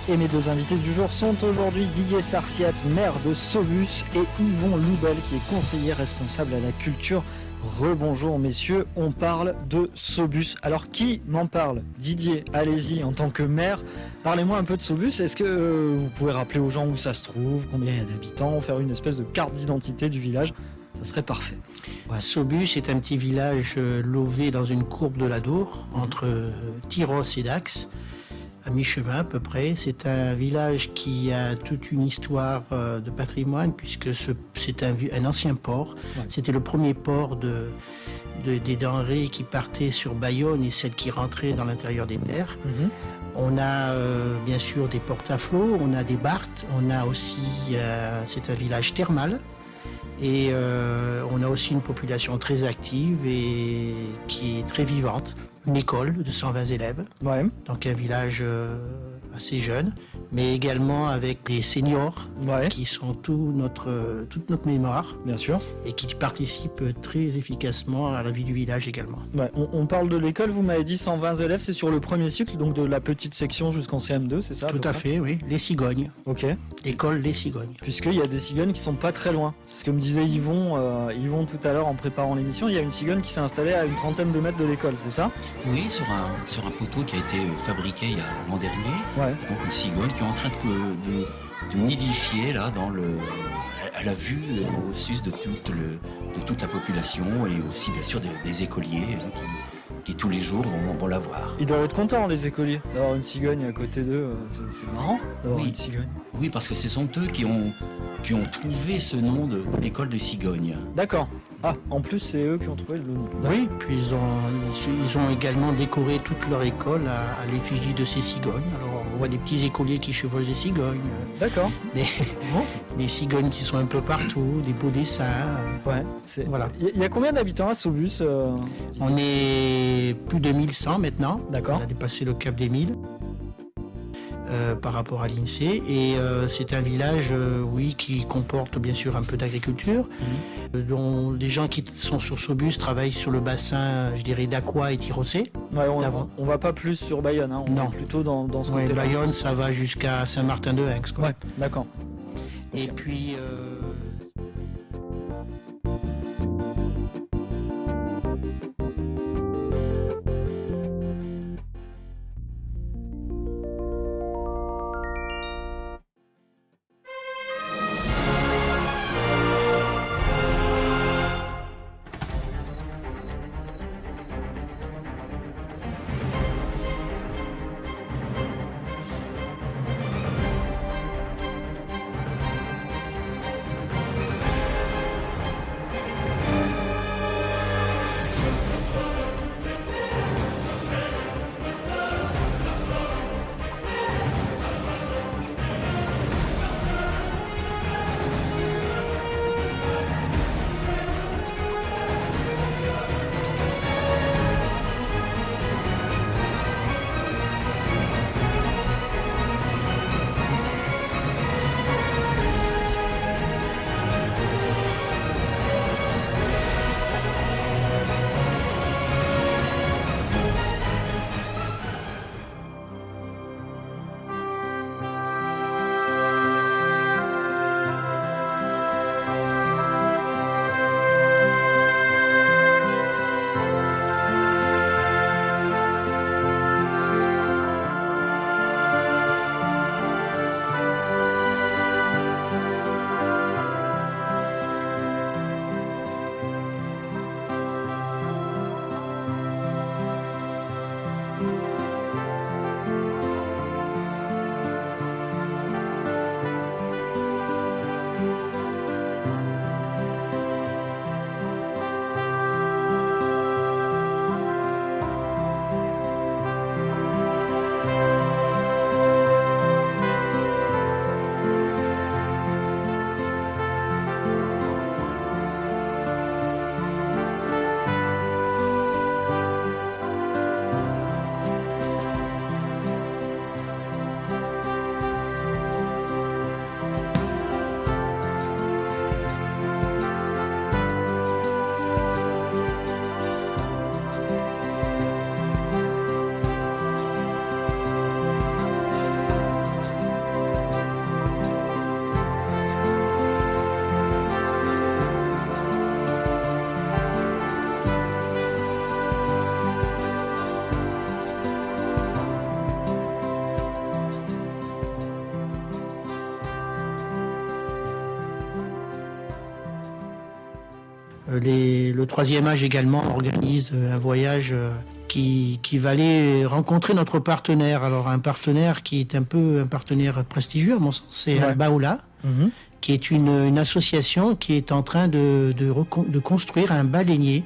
Et mes deux invités du jour sont aujourd'hui Didier Sarciat, maire de Saubus, et Yvon Loubel, qui est conseiller responsable à la culture. Rebonjour messieurs, on parle de Saubus. Alors qui m'en parle? Didier, allez-y, en tant que maire, parlez-moi un peu de Saubus. Est-ce que vous pouvez rappeler aux gens où ça se trouve, combien il y a d'habitants, faire une espèce de carte d'identité du village? Ça serait parfait. Ouais. Saubus est un petit village lové dans une courbe de l'Adour, entre Tyros et Dax, à mi-chemin à peu près. C'est un village qui a toute une histoire de patrimoine, puisque c'est un ancien port. Ouais. C'était le premier port des denrées qui partaient sur Bayonne et celles qui rentraient dans l'intérieur des terres. On a bien sûr des portes à flot, on a des barques, on a aussi, c'est un village thermal. Et on a aussi une population très active et qui est très vivante. Une école de 120 élèves, ouais. Donc un village assez jeune, mais également avec des seniors, ouais, qui sont toute notre mémoire, bien sûr, et qui participent très efficacement à la vie du village également. Ouais, on parle de l'école, vous m'avez dit 120 élèves, c'est sur le premier cycle, donc de la petite section jusqu'en CM2, c'est ça? Tout à fait, oui, les Cigognes. Ok. L'école Les Cigognes. Puisqu'il y a des cigognes qui sont pas très loin. C'est ce que me disait Yvon tout à l'heure en préparant l'émission, il y a une cigogne qui s'est installée à une trentaine de mètres de l'école, c'est ça? Oui, sur un poteau qui a été fabriqué il y a l'an dernier. Ouais. Donc une cigogne qui est en train de nidifier là à la vue au sus de toute la population et aussi bien sûr des écoliers qui tous les jours vont la voir. Ils doivent être contents, les écoliers, d'avoir une cigogne à côté d'eux. C'est marrant d'avoir une cigogne. Oui, parce que ce sont eux qui ont trouvé ce nom de l'école des cigognes. D'accord. Ah, en plus, c'est eux qui ont trouvé le nom. Oui, puis ils ont également décoré toute leur école à l'effigie de ces cigognes. Alors, on voit des petits écoliers qui chevauchent des cigognes. D'accord. Des cigognes qui sont un peu partout, des beaux dessins. Ouais. Voilà. Il y a combien d'habitants à Saubus On est plus de 1100 maintenant. D'accord. On a dépassé le cap des 1000. Par rapport à l'INSEE, et c'est un village qui comporte bien sûr un peu d'agriculture, dont les gens qui sont sur Saubus travaillent sur le bassin, je dirais, d'Aqua et Tirocé. Ouais, on va pas plus sur Bayonne, hein, on est plutôt dans ce côté-là. Bayonne, ça va jusqu'à Saint-Martin-de-Hens. Ouais, d'accord. Et puis... Le troisième âge également organise un voyage qui va aller rencontrer notre partenaire. Alors un partenaire qui est un peu un partenaire prestigieux à mon sens, c'est Albaola, qui est une association qui est en train de construire un baleinier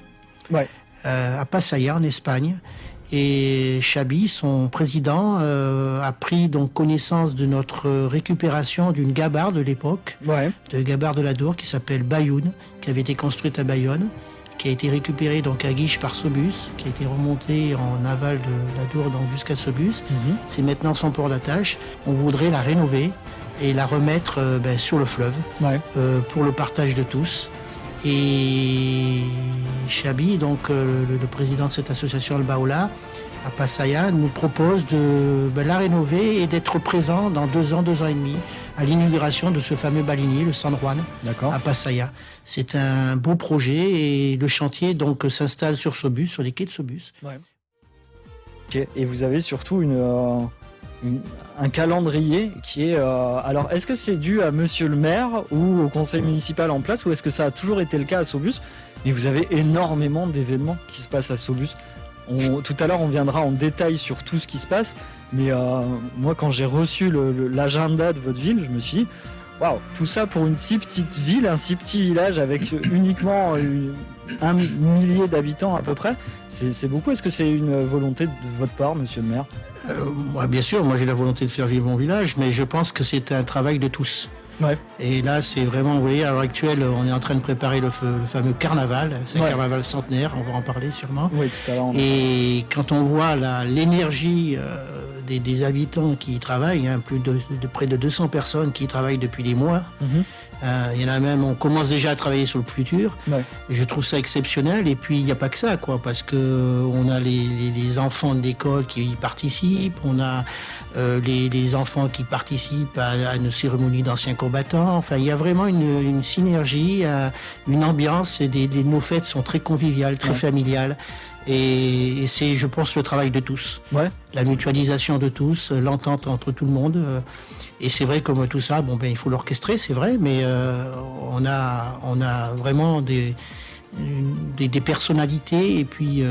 à Pasaia en Espagne. Et Chabi, son président, a pris donc connaissance de notre récupération d'une gabarre de l'époque, de gabarre de l'Adour qui s'appelle Bayoun, qui avait été construite à Bayonne, qui a été récupérée donc à Guiche par Sobus, qui a été remontée en aval de l'Adour donc jusqu'à Sobus. C'est maintenant son port d'attache. On voudrait la rénover et la remettre sur le fleuve pour le partage de tous. Et Chabi, donc le président de cette association Albaola, à Pasaia, nous propose de la rénover et d'être présent dans 2 ans, 2 ans et demi, à l'inauguration de ce fameux baleinier, le San Juan, à Pasaia. C'est un beau projet et le chantier donc s'installe sur Sobus, sur les quais de Sobus. Okay. Et vous avez surtout un calendrier qui est... alors, est-ce que c'est dû à monsieur le maire ou au conseil municipal en place, ou est-ce que ça a toujours été le cas à Sobus? Mais vous avez énormément d'événements qui se passent à Sobus. Tout à l'heure, on viendra en détail sur tout ce qui se passe, mais moi, quand j'ai reçu l'agenda de votre ville, je me suis dit, waouh, tout ça pour une si petite ville, un si petit village avec uniquement 1 millier d'habitants à peu près, c'est beaucoup. Est-ce que c'est une volonté de votre part, monsieur le maire? Bien sûr, moi j'ai la volonté de faire vivre mon village, mais je pense que c'est un travail de tous. Et là, c'est vraiment, vous voyez, à l'heure actuelle, on est en train de préparer le fameux carnaval. C'est un carnaval centenaire, on va en parler sûrement. Oui, tout à l'heure. Et quand on voit l'énergie des habitants qui y travaillent, plus de près de 200 personnes qui y travaillent depuis des mois. Il y en a même, on commence déjà à travailler sur le futur. Je trouve ça exceptionnel. Et puis il n'y a pas que ça, parce que on a les enfants de l'école qui y participent, on a les enfants qui participent à une cérémonie d'anciens combattants. Enfin, il y a vraiment une synergie, une ambiance. Et nos fêtes sont très conviviales, très familiales. Et c'est, je pense, le travail de tous. La mutualisation de tous, l'entente entre tout le monde. Et c'est vrai, comme tout ça, il faut l'orchestrer, c'est vrai, mais on a vraiment des personnalités et puis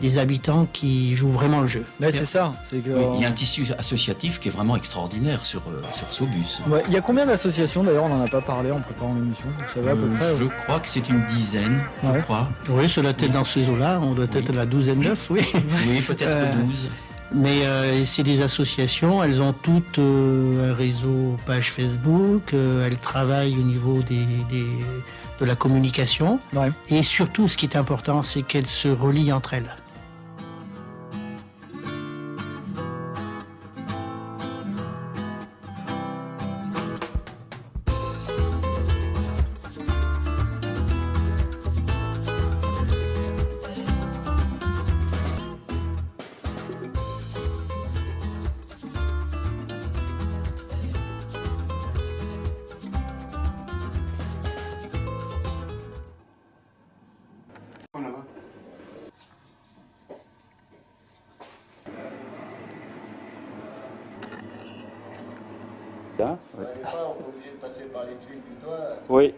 des habitants qui jouent vraiment le jeu. C'est ça. Il y a un tissu associatif qui est vraiment extraordinaire sur Sobus. Il y a combien d'associations d'ailleurs? On n'en a pas parlé en préparant l'émission. Vous savez à peu près? Je crois que c'est une dizaine, je crois. Oui, sur la tête dans ces eaux-là, on doit être à la 12e, oui. Oui, peut-être 12. Mais c'est des associations, elles ont toutes un réseau page Facebook, elles travaillent au niveau de la communication. Et surtout, ce qui est important, c'est qu'elles se relient entre elles. Là, on est obligé de passer par les tuiles du toit. Oui.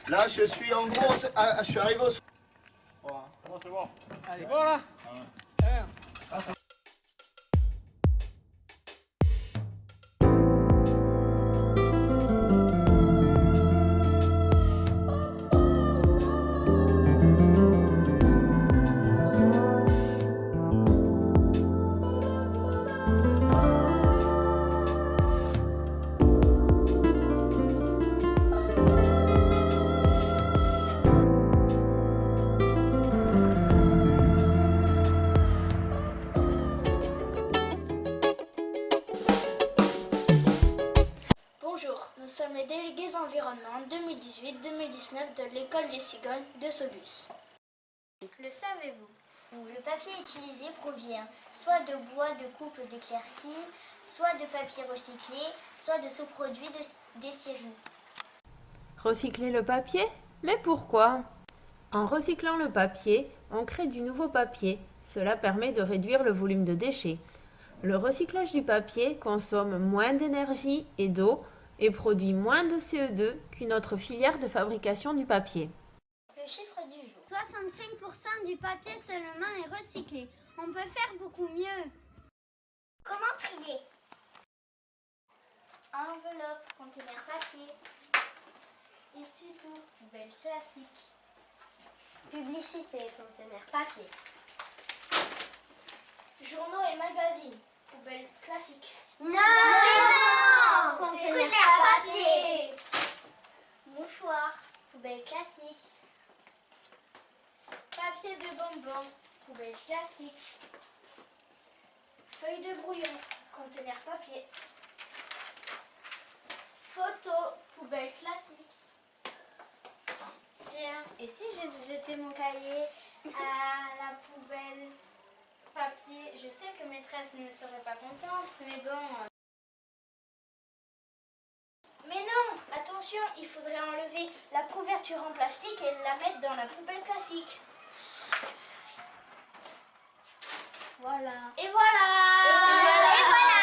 Là, je suis en gros, je suis arrivé au... C'est bon. Allez, bon là. les délégués environnement 2018-2019 de l'école des Cigognes de Saubus. Le savez-vous? Le papier utilisé provient soit de bois de coupe d'éclaircie, soit de papier recyclé, soit de sous-produits des scieries. Recycler le papier? Mais pourquoi? En recyclant le papier, on crée du nouveau papier. Cela permet de réduire le volume de déchets. Le recyclage du papier consomme moins d'énergie et d'eau et produit moins de CO2 qu'une autre filière de fabrication du papier. Le chiffre du jour. 65% du papier seulement est recyclé. On peut faire beaucoup mieux. Comment trier? Enveloppe, conteneur papier. Essuie-tout, poubelle classique. Publicité, conteneur papier. Journaux et magazines, poubelle classique. Non, Conteneur papier. Mouchoir, poubelle classique. Papier de bonbons, poubelle classique. Feuille de brouillon, conteneur papier. Photo, poubelle classique. Tiens, et si je jetais mon cahier à la poubelle papier? Je sais que maîtresse ne serait pas contente, mais bon. Mais non, attention, il faudrait enlever la couverture en plastique et la mettre dans la poubelle classique. Voilà. Et voilà. Et voilà.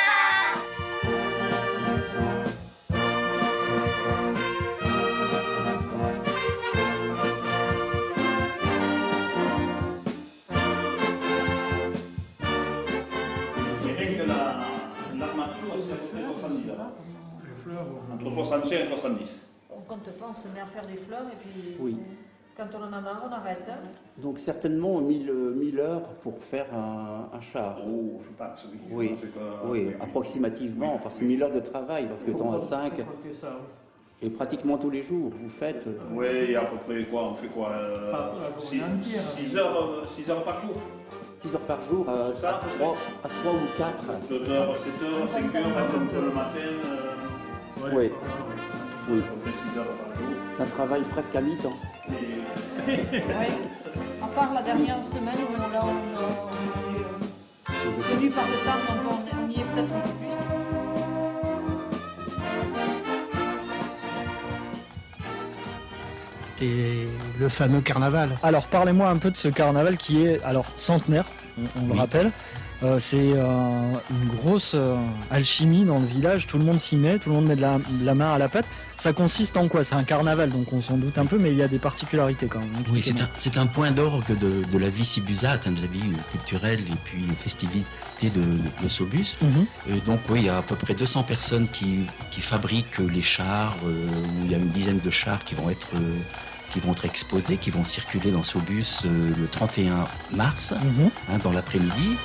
L'armature, c'est à peu près 70 là. Entre 65 et 70. On compte pas, on se met à faire des fleurs et puis Oui. quand on en a marre, on arrête. Donc certainement 1000 heures pour faire un char. Oh, je pense, Oui, oui, approximativement, parce que 1000 heures de travail, parce que temps à 5, et pratiquement tous les jours, vous faites... Oui, à peu près quoi, on fait quoi 6 heures par jour. 6 heures par jour à 3 ou 4. 2 heures, 7 heures, 5 heures, le matin. Oui. Oui. À peu près 6 heures par jour. C'est un travail presque à mi-temps. Oui. À part la dernière semaine où on est tenu par le temps, donc on y est peut-être un peu plus. C'est le fameux carnaval. Alors parlez-moi un peu de ce carnaval qui est alors centenaire, on le rappelle. C'est une grosse alchimie dans le village, tout le monde s'y met, tout le monde met de la main à la pâte. Ça consiste en quoi? C'est un carnaval, donc on s'en doute un peu, mais il y a des particularités quand même. Oui, c'est un point d'orgue de la vie sibusate, de la vie culturelle et puis festivité de Saubus. Et donc oui, il y a à peu près 200 personnes qui fabriquent les chars, où il y a une dizaine de chars qui vont être exposés, qui vont circuler dans Saubus le 31 mars, dans l'après-midi.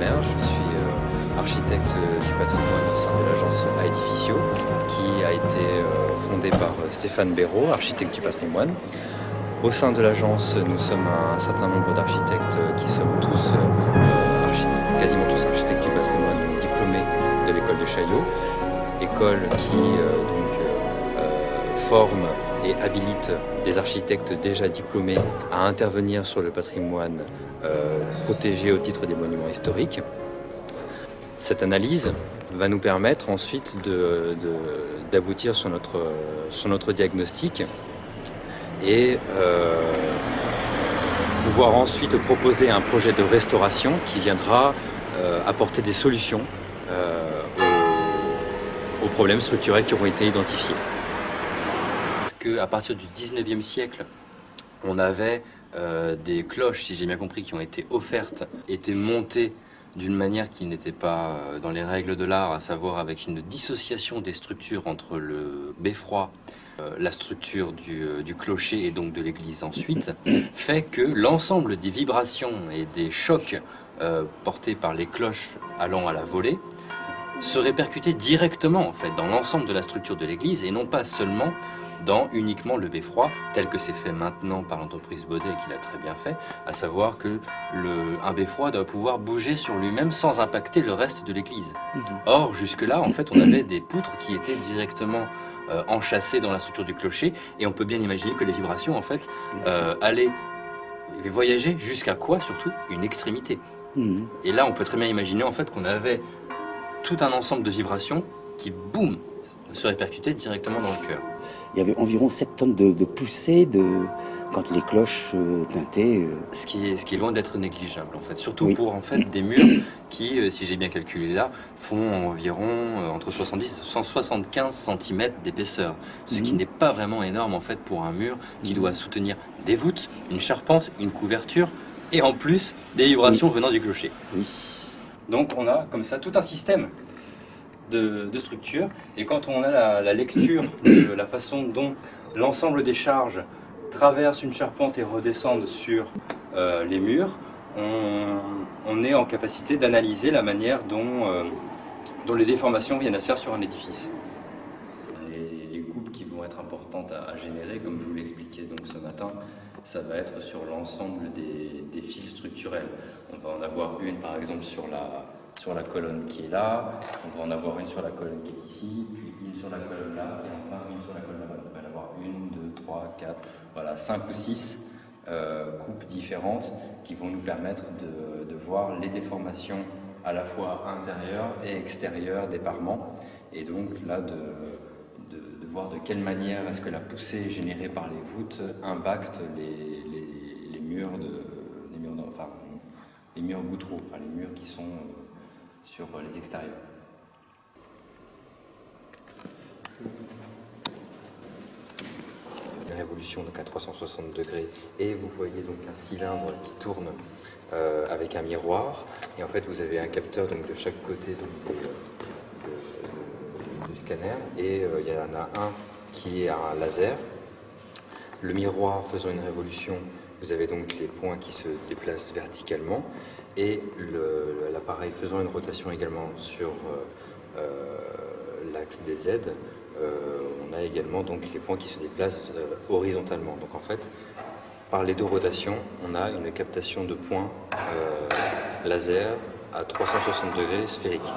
Lemaire, je suis architecte du patrimoine au sein de l'agence Aedificio, qui a été fondée par Stéphane Béraud, architecte du patrimoine. Au sein de l'agence, nous sommes un certain nombre d'architectes qui sommes tous, quasiment tous architectes du patrimoine diplômés de l'école de Chaillot, école qui forme et habilite des architectes déjà diplômés à intervenir sur le patrimoine protégé au titre des monuments historiques. Cette analyse va nous permettre ensuite d'aboutir sur notre diagnostic et pouvoir ensuite proposer un projet de restauration qui viendra apporter des solutions aux problèmes structurels qui auront été identifiés. À partir du 19e siècle, on avait des cloches, si j'ai bien compris, qui ont été offertes, étaient montées d'une manière qui n'était pas dans les règles de l'art, à savoir avec une dissociation des structures entre le beffroi, la structure du clocher et donc de l'église ensuite, fait que l'ensemble des vibrations et des chocs portés par les cloches allant à la volée se répercutaient directement en fait dans l'ensemble de la structure de l'église et non pas seulement dans uniquement le beffroi, tel que c'est fait maintenant par l'entreprise Baudet qui l'a très bien fait, à savoir que un beffroi doit pouvoir bouger sur lui-même sans impacter le reste de l'église. Or, jusque-là, en fait, on avait des poutres qui étaient directement enchâssées dans la structure du clocher, et on peut bien imaginer que les vibrations, en fait, allaient voyager jusqu'à quoi, surtout, une extrémité. Et là, on peut très bien imaginer, en fait, qu'on avait tout un ensemble de vibrations qui, boum, se répercutaient directement dans le cœur. Il y avait environ 7 tonnes de poussée quand les cloches tintaient. Ce qui est loin d'être négligeable en fait, surtout pour en fait des murs qui, si j'ai bien calculé là, font environ entre 70 et 175 cm d'épaisseur, ce qui n'est pas vraiment énorme en fait pour un mur qui doit soutenir des voûtes, une charpente, une couverture et en plus des vibrations venant du clocher. Donc on a comme ça tout un système de structure, et quand on a la lecture de la façon dont l'ensemble des charges traversent une charpente et redescendent sur les murs, on est en capacité d'analyser la manière dont les déformations viennent à se faire sur un édifice. Les coupes qui vont être importantes à générer, comme je vous l'expliquais donc ce matin, ça va être sur l'ensemble des fils structurels. On va en avoir une par exemple sur la colonne qui est là, on va en avoir une sur la colonne qui est ici, puis une sur la colonne là, et enfin une sur la colonne là-bas. On va en avoir 1, 2, 3, 4, voilà, 5 ou 6 coupes différentes qui vont nous permettre de voir les déformations à la fois intérieures et extérieures des parements, et donc là de voir de quelle manière est-ce que la poussée générée par les voûtes impacte les murs les murs gouttereaux, enfin les murs qui sont sur les extérieurs. Une révolution donc à 360 degrés, et vous voyez donc un cylindre qui tourne avec un miroir, et en fait vous avez un capteur donc de chaque côté donc, du scanner, et il y en a un qui est un laser. Le miroir faisant une révolution, vous avez donc les points qui se déplacent verticalement, et l'appareil faisant une rotation également sur l'axe des Z, on a également donc les points qui se déplacent horizontalement. Donc en fait, par les deux rotations, on a une captation de points laser à 360 degrés sphériques.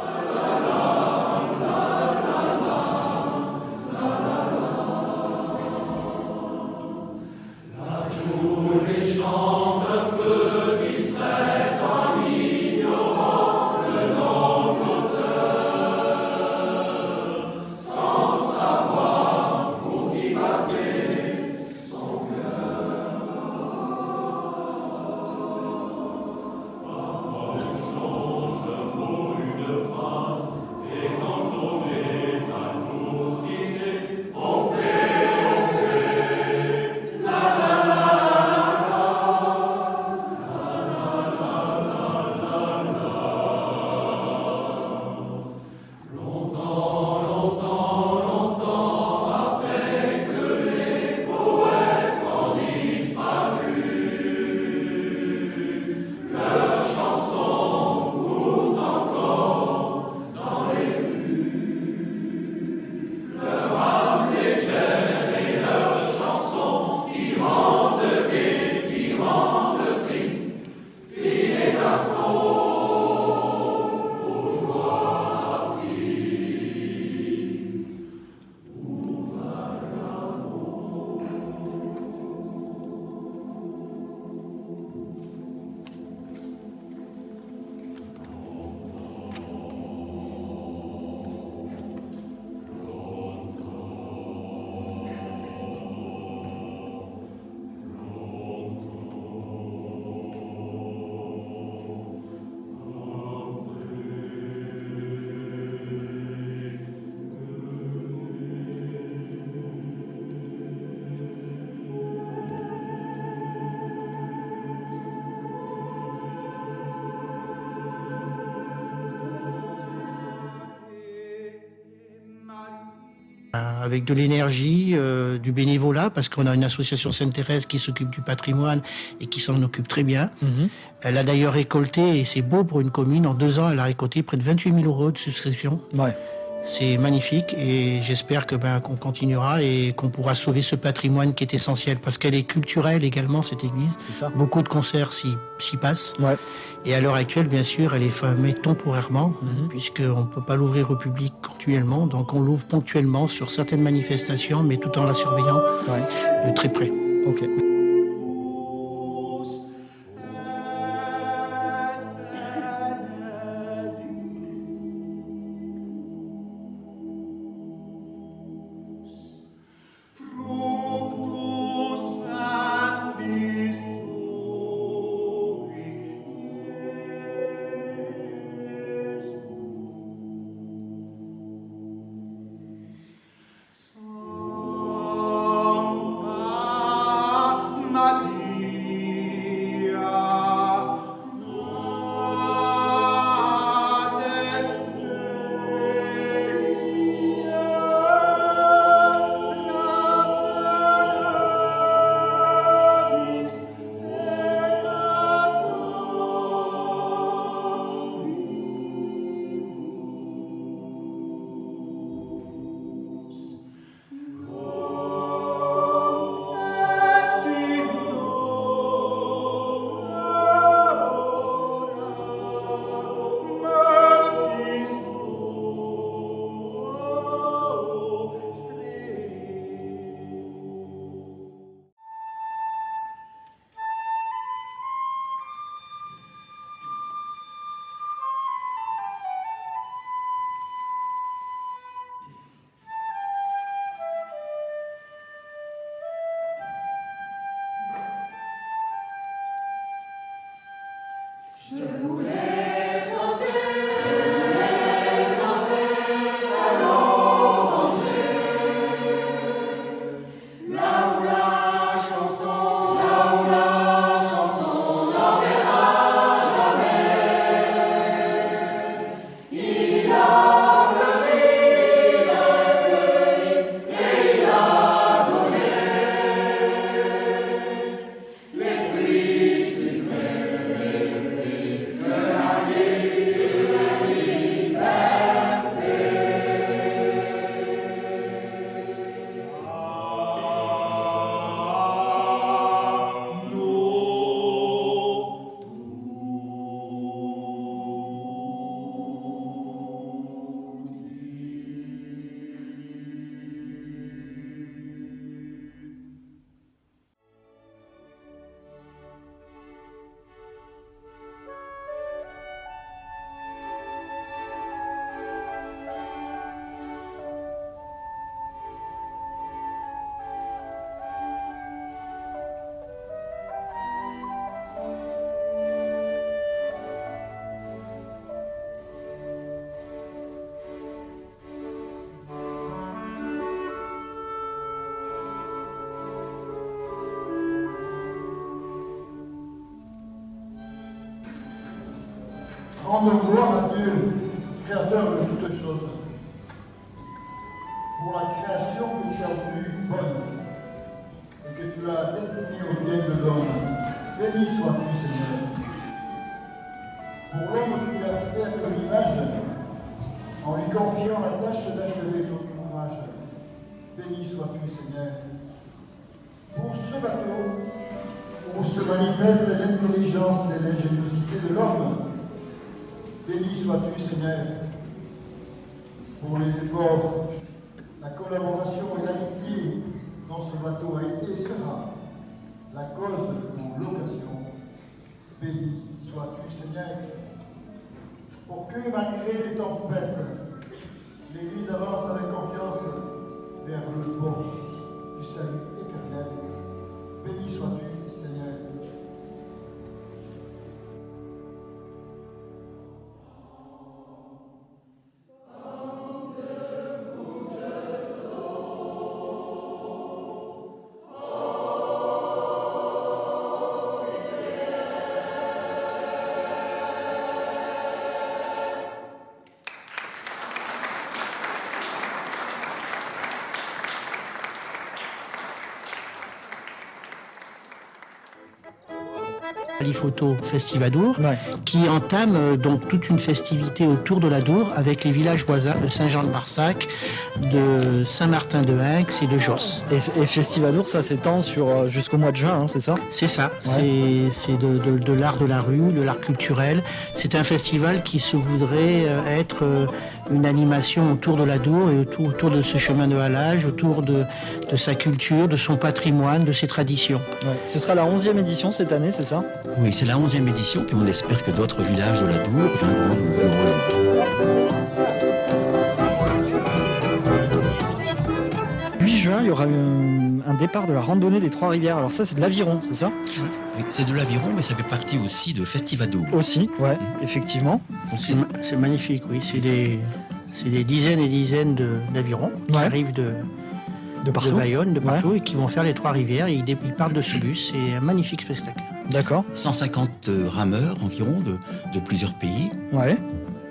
avec de l'énergie, du bénévolat, parce qu'on a une association Sainte-Thérèse qui s'occupe du patrimoine et qui s'en occupe très bien. Elle a d'ailleurs récolté, et c'est beau pour une commune, en 2 ans, elle a récolté près de 28 000 euros de subscription. Ouais. C'est magnifique et j'espère que qu'on continuera et qu'on pourra sauver ce patrimoine qui est essentiel parce qu'elle est culturelle également, cette église. C'est ça. Beaucoup de concerts s'y passent. Ouais. Et à l'heure actuelle, bien sûr, elle est fermée temporairement puisqu'on ne peut pas l'ouvrir au public continuellement. Donc on l'ouvre ponctuellement sur certaines manifestations, mais tout en la surveillant de très près. Ok. Rendre gloire à Dieu, créateur de toutes choses, pour la création que tu as voulu bonne et que tu as destinée au bien de l'homme. Béni sois-tu, Seigneur. Pour l'homme, tu lui as fait à ton image, en lui confiant la tâche d'achever ton ouvrage. Béni sois-tu, Seigneur. Pour ce bateau, où se manifeste l'intelligence et l'ingéniosité de l'homme, béni sois-tu, Seigneur, pour les efforts, la collaboration et l'amitié dont ce bateau a été et sera la cause ou l'occasion. Béni sois-tu, Seigneur, pour que, malgré les tempêtes, l'Église avance avec confiance vers le port du salut éternel. Béni sois-tu, Seigneur. Alifoto Festivadour, qui entame donc toute une festivité autour de la Dour avec les villages voisins de Saint-Jean-de-Marsac, de Saint-Martin-de-Hinx et de Josse. Et Festivadour, ça s'étend sur jusqu'au mois de juin, hein, c'est ça? C'est ça, c'est de l'art de la rue, de l'art culturel. C'est un festival qui se voudrait être une animation autour de la Dour et autour de ce chemin de halage, autour de sa culture, de son patrimoine, de ses traditions. Ouais. Ce sera la 11e édition cette année, c'est ça? Oui, c'est la 11e édition, puis on espère que d'autres villages de la Dour viendront nous rejoindre. 8 juin, il y aura un départ de la randonnée des Trois-Rivières. Alors ça, c'est de l'aviron, c'est ça? Oui, c'est de l'aviron, mais ça fait partie aussi de Festivadour. Aussi, ouais, effectivement. C'est magnifique, oui. C'est des dizaines et dizaines d'avirons qui arrivent de Bayonne, de partout, et qui vont faire les Trois-Rivières. Ils partent de Sobus. C'est un magnifique spectacle. D'accord. 150 rameurs environ de plusieurs pays. Ouais.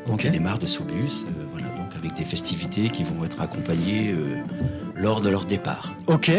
Donc ils démarrent de Sobus, voilà, donc avec des festivités qui vont être accompagnées lors de leur départ. Ok.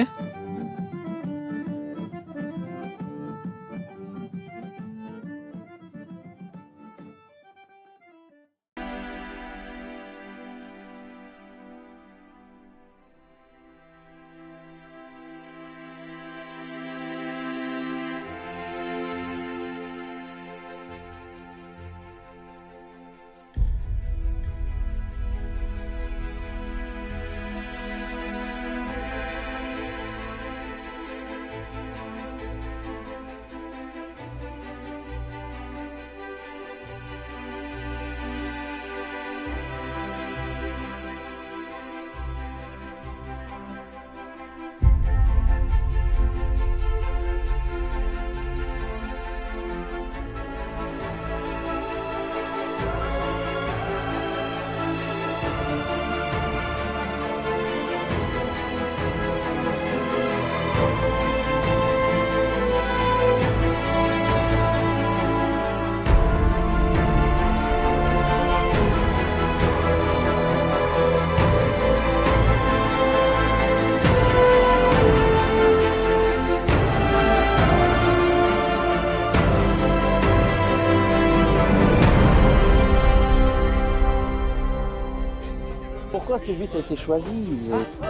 Pourquoi ce bus a été choisi Pour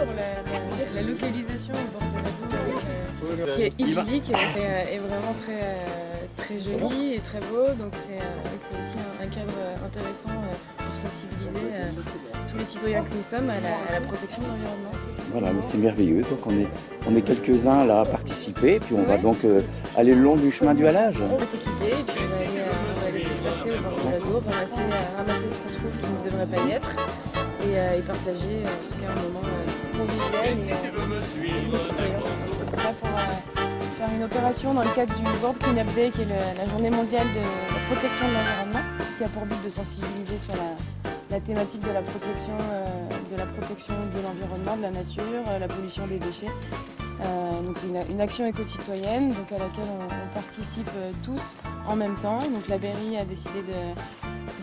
la localisation au bord de la Dour, qui est idyllique et vraiment très joli et très beau. Donc c'est aussi un cadre intéressant pour sensibiliser tous les citoyens que nous sommes à la protection de l'environnement. Voilà, mais c'est merveilleux. Donc on est quelques-uns là à participer, puis on va donc aller le long du chemin du halage. On va s'équiper et puis on va aller se disperser au bord de la Dour, ramasser ce qu'on trouve qui ne devrait pas y être. Et partager en tout cas un moment convivial et les citoyens tous ensemble. Là pour faire une opération dans le cadre du World Cleanup Day qui est la journée mondiale de la protection de l'environnement, qui a pour but de sensibiliser sur la thématique de la protection de l'environnement, de la nature, la pollution des déchets. Donc c'est une action éco-citoyenne donc à laquelle on participe tous en même temps. Donc la Berry a décidé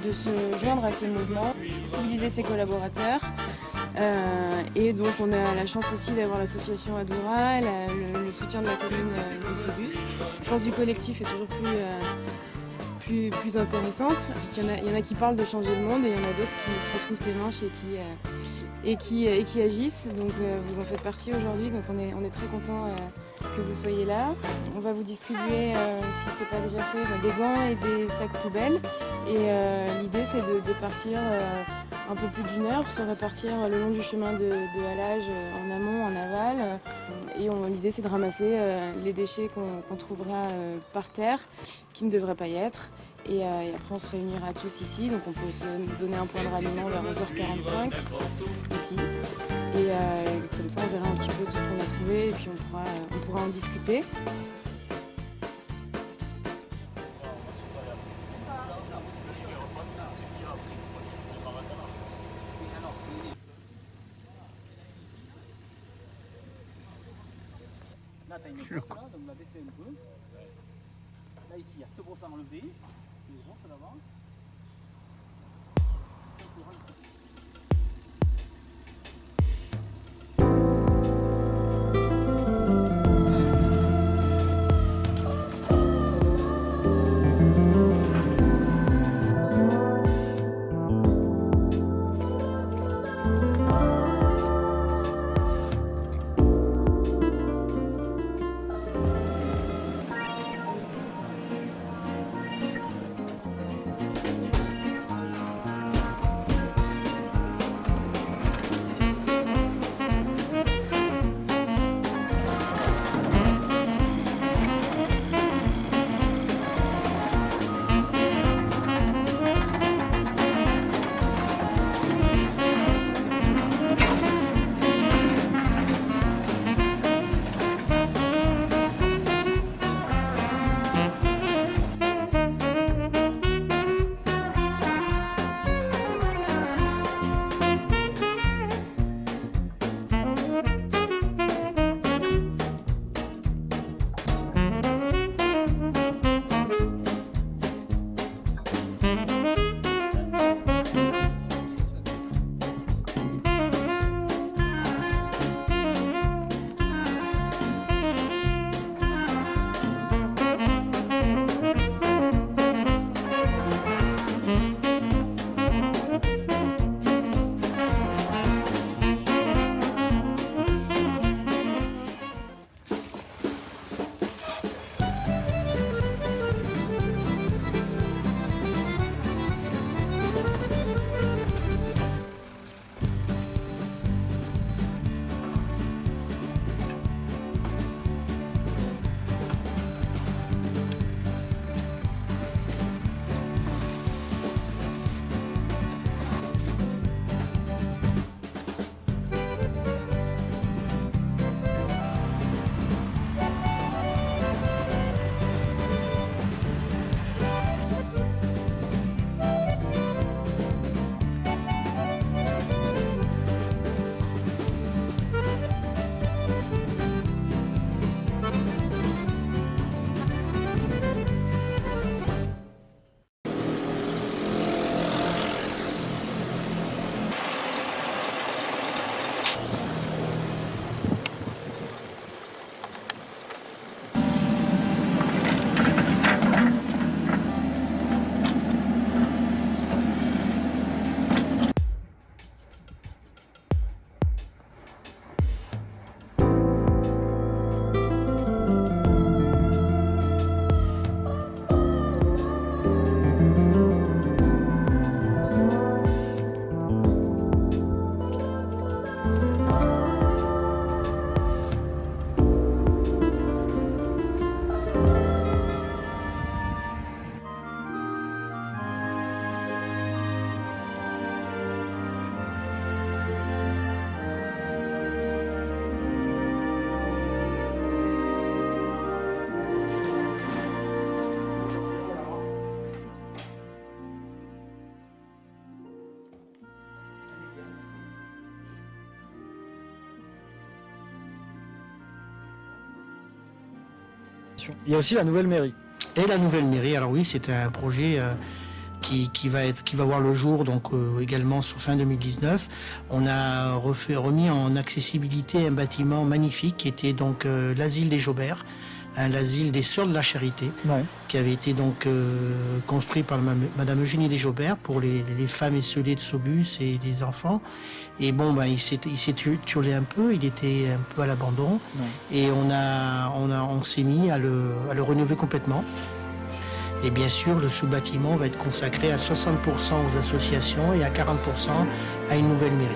de se joindre à ce mouvement, sensibiliser ses collaborateurs. Et donc on a la chance aussi d'avoir l'association Adoura, le soutien de la commune de Sobus. La force du collectif est toujours plus intéressante. Il y en a qui parlent de changer le monde et il y en a d'autres qui se retroussent les manches et qui agissent. Donc vous en faites partie aujourd'hui, donc on est très content que vous soyez là. On va vous distribuer, si ce n'est pas déjà fait, des gants et des sacs poubelles. Et l'idée c'est de partir un peu plus d'une heure, se répartir le long du chemin de halage en amont, en aval. Et l'idée c'est de ramasser les déchets qu'on trouvera par terre, qui ne devraient pas y être. Et après on se réunira tous ici, donc on peut se donner un point de ralliement vers 11h45 ici. Et comme ça on verra un petit peu tout ce qu'on a trouvé et puis on pourra en discuter. Là, tu as une brosse, donc la baisser un peu. Là, ici, il y a cette brosse à enlever. Les brosses d'avant. Il y a aussi la nouvelle mairie. Et la nouvelle mairie, alors oui, c'était un projet qui va voir le jour donc également sur fin 2019. On a remis en accessibilité un bâtiment magnifique qui était donc l'asile des Jaubert, l'asile des Sœurs de la Charité, qui avait été donc construit par Madame Eugénie des Jaubert pour les femmes esseulées de Saubus et les enfants. Et bon, il s'est turlé un peu, il était un peu à l'abandon, et on s'est mis à le rénover complètement. Et bien sûr, le sous-bâtiment va être consacré à 60% aux associations et à 40% à une nouvelle mairie.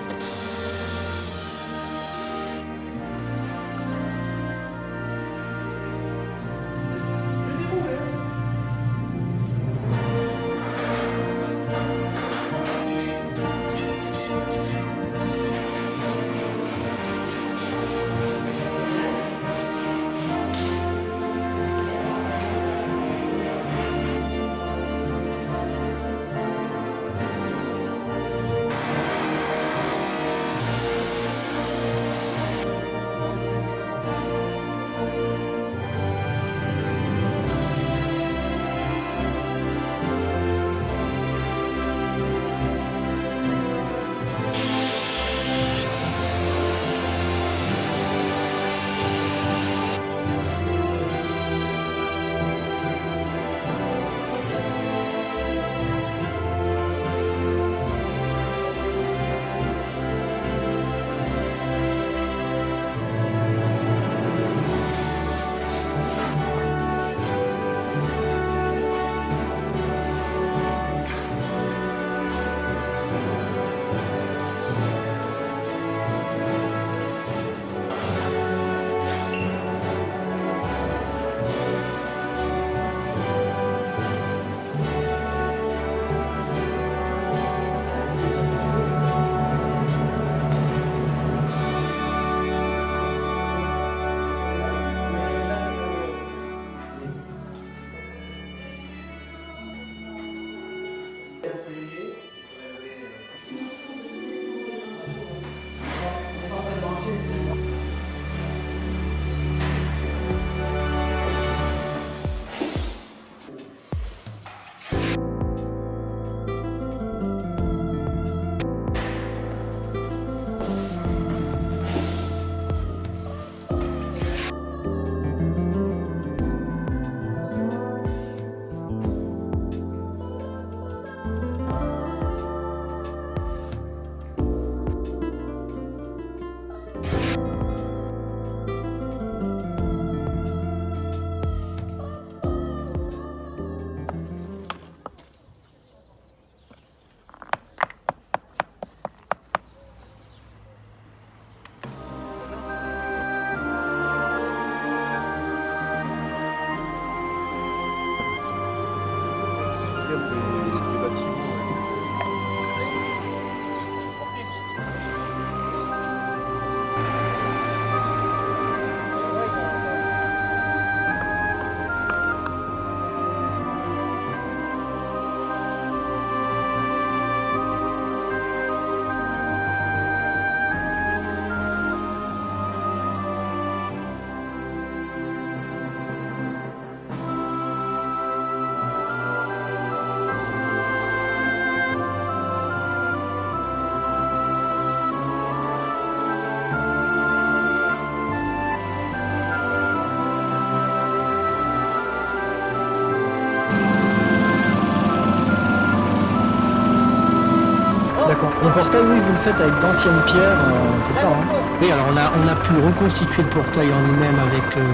Le portail, oui, vous le faites avec d'anciennes pierres, c'est ça, hein? Oui, alors on a pu reconstituer le portail en lui-même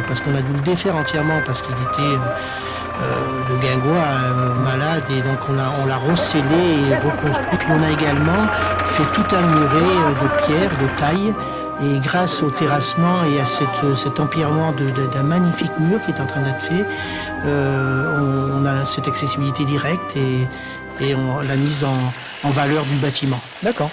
parce qu'on a dû le défaire entièrement parce qu'il était de guingois malade, et donc on l'a recellé et reconstruit. Puis on a également fait tout un muret de pierre, de taille, et grâce au terrassement et à cet empirement d'un magnifique mur qui est en train d'être fait, on a cette accessibilité directe et la mise en valeur du bâtiment. D'accord.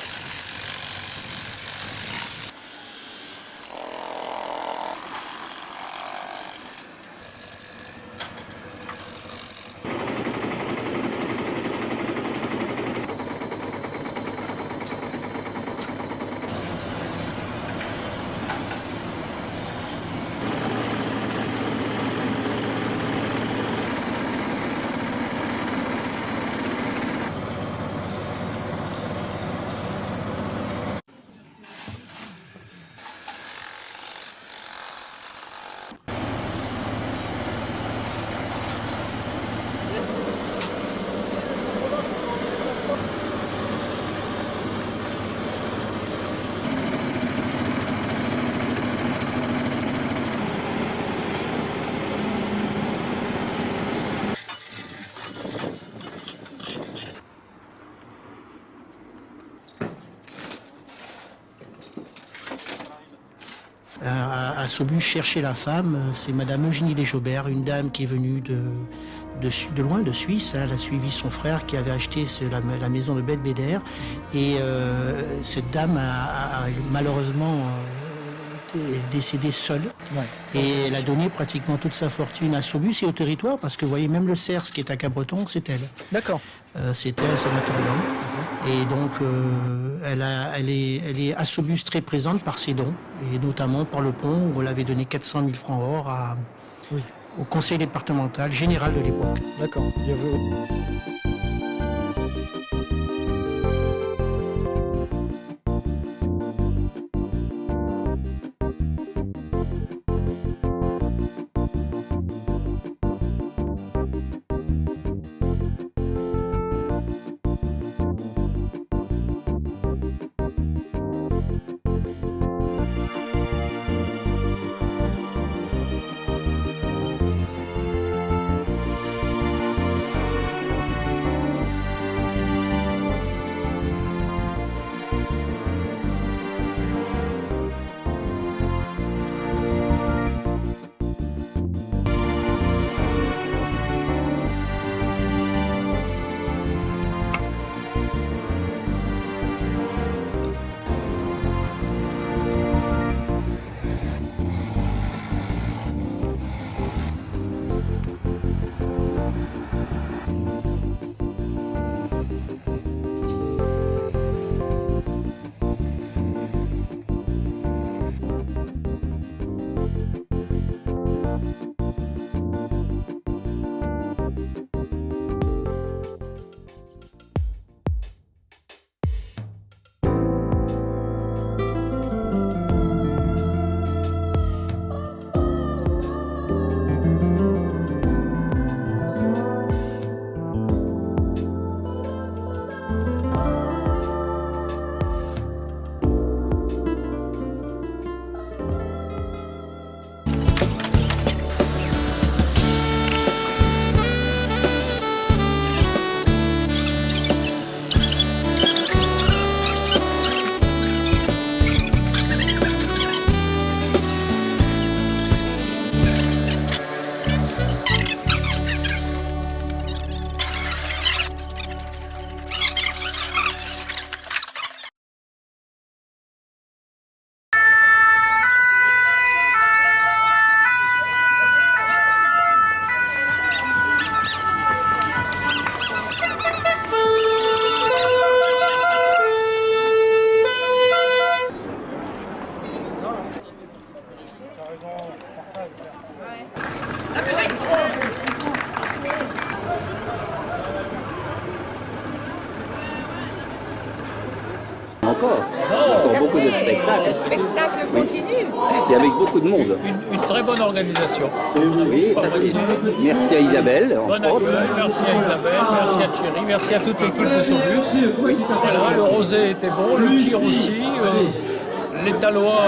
Saubus chercher la femme, c'est Madame Eugénie Desjobert, une dame qui est venue de loin, de Suisse. Elle a suivi son frère qui avait acheté la maison de Belvédère. Et cette dame a malheureusement décédée seule. Ouais. Et elle a donné pratiquement toute sa fortune à Saubus et au territoire, parce que vous voyez, même le Cerce qui est à Cabreton, c'est elle. D'accord. C'est elle, sanatorium. Et donc, elle est à Saubus très présente par ses dons, et notamment par le pont où elle avait donné 400 000 francs or au conseil départemental général de l'époque. D'accord. Encore beaucoup de spectacles. Le spectacle continue. Et avec beaucoup de monde. Une très bonne organisation. Oui, ça c'est. Merci à Isabelle. Bon accueil, merci à Isabelle, merci à Thierry, merci à toute l'équipe de Saubus. Voilà, le rosé était bon, le tir aussi. Les Talois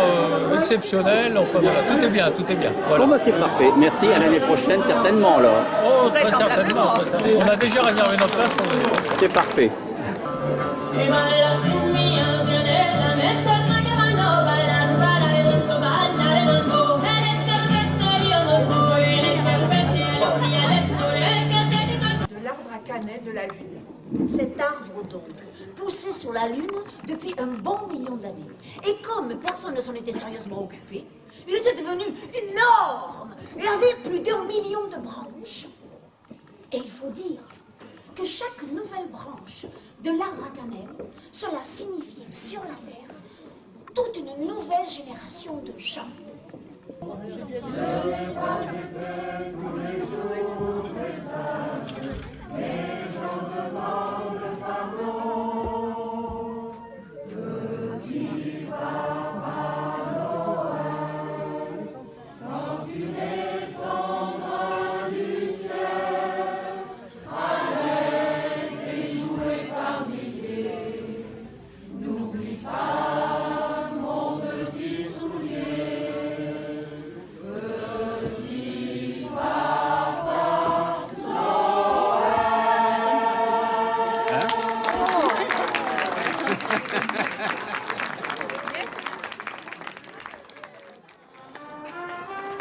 exceptionnels, enfin voilà, tout est bien, tout est bien. Voilà. Bon bah c'est parfait, merci, à l'année prochaine certainement alors. Oh, très certainement. On a déjà réservé notre place. C'est parfait. De l'arbre à canet de la Lune. Cet arbre donc poussait sur la Lune depuis un bon million d'années. Et comme personne ne s'en était sérieusement occupé, il était devenu énorme et avait plus d'1 million de branches. Et il faut dire que chaque nouvelle branche de l'arbre à cannelle, cela signifiait sur la Terre toute une nouvelle génération de gens.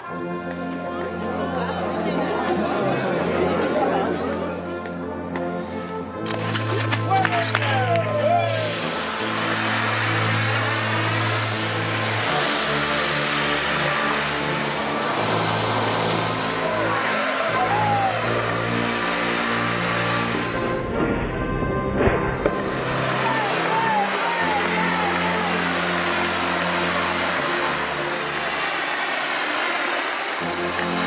Thank you.